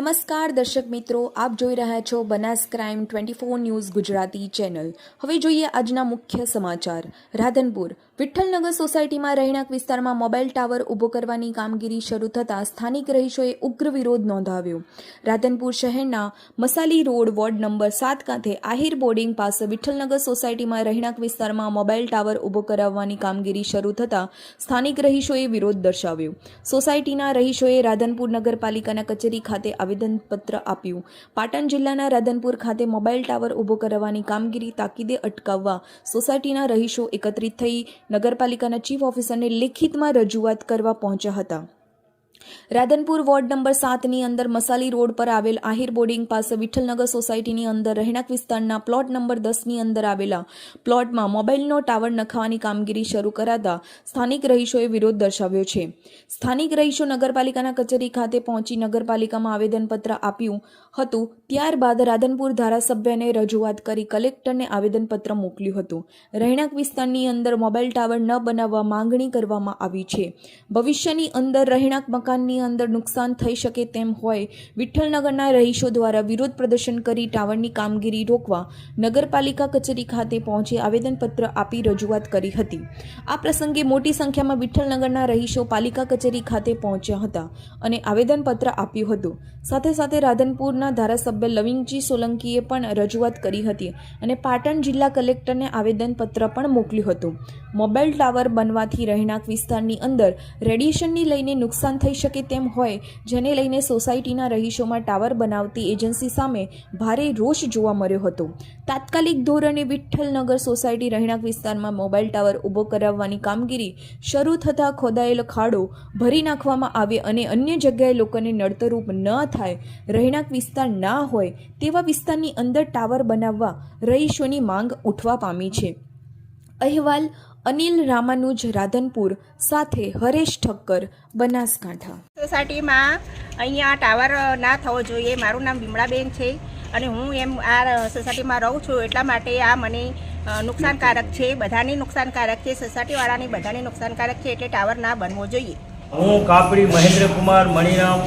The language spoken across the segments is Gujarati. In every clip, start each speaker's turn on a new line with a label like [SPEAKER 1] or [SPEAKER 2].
[SPEAKER 1] નમસ્કાર દર્શક મિત્રો, આપ જોઈ રહ્યા છો Banas crime 24 news Gujarati channel. હવે જોઈએ આજના મુખ્ય સમાચાર। રાધનપુર વિઠ્ઠલનગર સોસાયટીમાં રહેણાંક વિસ્તારમાં મોબાઈલ ટાવર ઊભો કરવાની કામગીરી શરૂ થતાં સ્થાનિક રહીશોએ ઉગ્ર વિરોધ નોંધાવ્યો। રાધનપુર શહેરના મસાલી રોડ વોર્ડ નંબર 7 ખાતે આહિર બોર્ડિંગ પાસે વિઠ્ઠલનગર સોસાયટીમાં રહેણાંક વિસ્તારમાં મોબાઈલ ટાવર ઊભો કરાવવાની કામગીરી શરૂ થતાં સ્થાનિક રહીશોએ વિરોધ દર્શાવ્યો। સોસાયટીના રહીશોએ રાધનપુર નગરપાલિકાના કચેરી ખાતે આવેદનપત્ર આપ્યું। પાટણ જિલ્લાના રાધનપુર ખાતે મોબાઈલ ટાવર ઊભો કરાવવાની કામગીરી તાકીદે અટકાવવા સોસાયટીના રહીશો એકત્રિત થઈ નગરપાલિકાના ચીફ ઓફિસરને લેખિતમાં રજૂઆત કરવા પહોંચ્યા હતા। રાધનપુર વોર્ડ નંબર 7 ની અંદર મસાલી રોડ પર આવેલ આહિર બોર્ડિંગ પાસે વિઠ્ઠલનગર સોસાયટીની અંદર રહેણાંક વિસ્તારના પ્લોટ નંબર 10 ની અંદર આવેલા પ્લોટમાં મોબાઈલનો ટાવર નખાવાની કામગીરી શરૂ કરાતા સ્થાનિક રહીશોએ વિરોધ દર્શાવ્યો છે। સ્થાનિક રહીશો નગરપાલિકાના કચેરી ખાતે પહોંચી નગરપાલિકામાં આવેદનપત્ર આપ્યું હતું। ત્યારબાદ રાધનપુર ધારાસભ્યને રજૂઆત કરી કલેક્ટરને આવેદનપત્ર મોકલ્યું હતું। રહેણાંક વિસ્તારની અંદર મોબાઈલ ટાવર ન બનાવવા માંગણી કરવામાં આવી છે। ભવિષ્યની અંદર રહેણાંક મકાનની અંદર નુકસાન થઈ શકે તેમ હોય વિઠ્ઠલનગરના રહીશો દ્વારા વિરોધ પ્રદર્શન કરી ટાવરની કામગીરી રોકવા નગરપાલિકા કચેરી ખાતે પહોંચી આવેદનપત્ર આપી રજૂઆત કરી હતી। આ પ્રસંગે મોટી સંખ્યામાં વિઠ્ઠલનગરના રહીશો પાલિકા કચેરી ખાતે પહોંચ્યા હતા અને આવેદનપત્ર આપ્યું હતું। સાથે સાથે રાધનપુરના ધારાસભ્ય લવિંગજી સોલંકીએ પણ રજૂઆત કરી હતી અને પાટણ જિલ્લા કલેક્ટરને આવેદનપત્ર પણ મોકલ્યું હતું। મોબાઈલ ટાવર બનવાથી રહેણાંક વિસ્તારની અંદર રેડિયેશનની લઈને નુકસાન થઈ શકે તેમ હોય જેને લઈને સોસાયટીના રહીશોમાં ટાવર બનાવતી એજન્સી સામે ભારે રોષ જોવા મળ્યો હતો। તાત્કાલિક ધોરણે વિઠ્ઠલનગર સોસાયટી રહેણાંક વિસ્તારમાં મોબાઈલ ટાવર ઊભો કરાવવાની કામગીરી શરૂ થતાં ખોદાયેલો ખાડો ભરી નાખવામાં આવે અને અન્ય જગ્યાએ લોકોને નડતરરૂપ ન થાય, રહેણાંક વિસ્તાર ના હોય તેવા વિસ્તારની અંદર ટાવર બનાવવા રહીશોની માંગ ઉઠવા પામી છે। અહેવાલ અનિલ રામાનુજ રાધનપુર, સાથે હરેશ ઠક્કર, બનાસકાંઠા।
[SPEAKER 2] સોસાયટીમાં અહીંયા ટાવર ના થવો જોઈએ। મારું નામ વિમળાબેન છે અને હું આ સોસાયટીમાં રહું છું, એટલા માટે આ મને નુકસાનકારક છે, બધાને નુકસાનકારક છે, સોસાયટીવાળાની બધાને નુકસાનકારક છે, એટલે ટાવર ના બનવો જોઈએ।
[SPEAKER 3] હું કાપડી મહેન્દ્રકુમાર મણિરામ,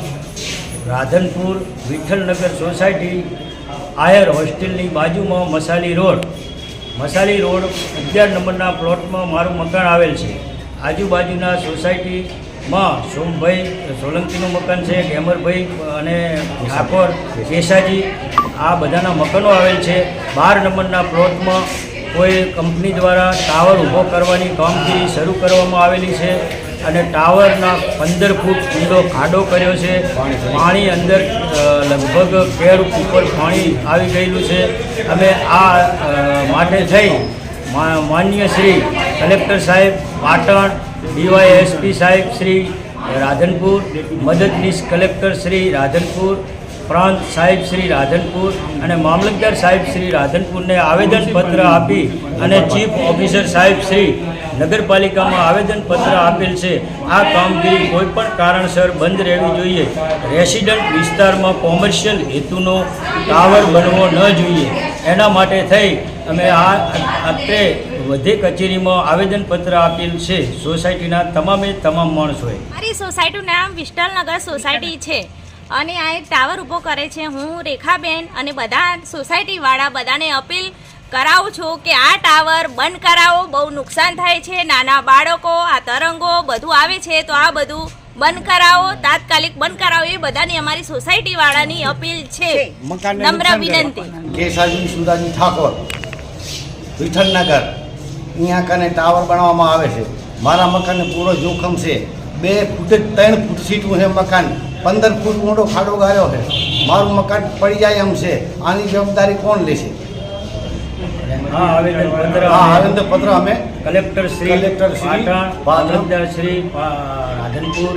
[SPEAKER 3] રાધનપુર વિઠ્ઠલનગર સોસાયટી આયર હોસ્ટેલની બાજુમાં મસાલી રોડ 11 નંબરના પ્લોટમાં મારું મકાન આવેલ છે। આજુબાજુના સોસાયટીમાં સોમભાઈ સોલંકીનું મકાન છે, ગેમરભાઈ અને ઠાકોર કેસાજી, આ બધાના મકાનો આવેલ છે। 12 નંબરના પ્લોટમાં કોઈ કંપની દ્વારા ટાવર ઊભો કરવાની કામગીરી શરૂ કરવામાં આવેલી છે અને ટાવરના 15 ફૂટ ઊંડો ખાડો કર્યો છે। પાણી અંદર લગભગ કેર ઉપર પાણી આવી ગયેલું છે। અમે આ માટે થઈ માન્ય શ્રી કલેક્ટર સાહેબ પાટણ, ડીવાયએસપી સાહેબ શ્રી રાધનપુર, મદદનીશ કલેક્ટર શ્રી રાધનપુર, પ્રાંત સાહેબ શ્રી રાધનપુર અને મામલતદાર સાહેબ શ્રી રાધનપુરને આવેદનપત્ર આપી અને ચીફ ઓફિસર સાહેબ શ્રી નગરપાલિકામાં આવેદનપત્ર આપેલ છે। આ કામગીરી કોઈપણ કારણસર બંધ રહેવી જોઈએ। રેસિડન્ટ વિસ્તારમાં કોમર્શિયલ હેતુનો ટાવર બનવો ન જોઈએ। એના માટે થઈ અમે અત્રે વધે કચેરીમાં આવેદનપત્ર આપેલ છે સોસાયટીના તમામ માણસોએ।
[SPEAKER 4] મારી સોસાયટીનું નામ વિઠ્ઠલનગર સોસાયટી છે અને આ એક ટાવર ઊભો કરે છે। હું રેખાબેન અને બધા સોસાયટીવાળા બધાને અપીલ કરાવું છું કે આ ટાવર બંધ કરાવો, બહુ નુકસાન થાય છે, નાના બાળકો, આ તરંગો બધું આવે છે, તો આ બધું બંધ કરાવો, તાત્કાલિક બંધ કરાવો, એ બધાની અમારી સોસાયટીવાળાની અપીલ છે, નમ્ર વિનંતી।
[SPEAKER 5] કેસાજી સુદાજી ઠાકોર, વિઠ્ઠલનગર, અહીંયા કને ટાવર બનાવવામાં આવે છે। મારા મકાનને પૂરો જોખમ છે। 2 ફૂટ 3 ફૂટ સીટું છે મકાન, 15 ફૂટ મોટો ખાડો ગાળ્યો છે। મારું મકાન પડી જાય એમ છે। આની જવાબદારી કોણ લેશે? આવેદનપત્ર અમે
[SPEAKER 3] કલેક્ટર શ્રી પાટણ, મામલતદાર શ્રી રાધનપુર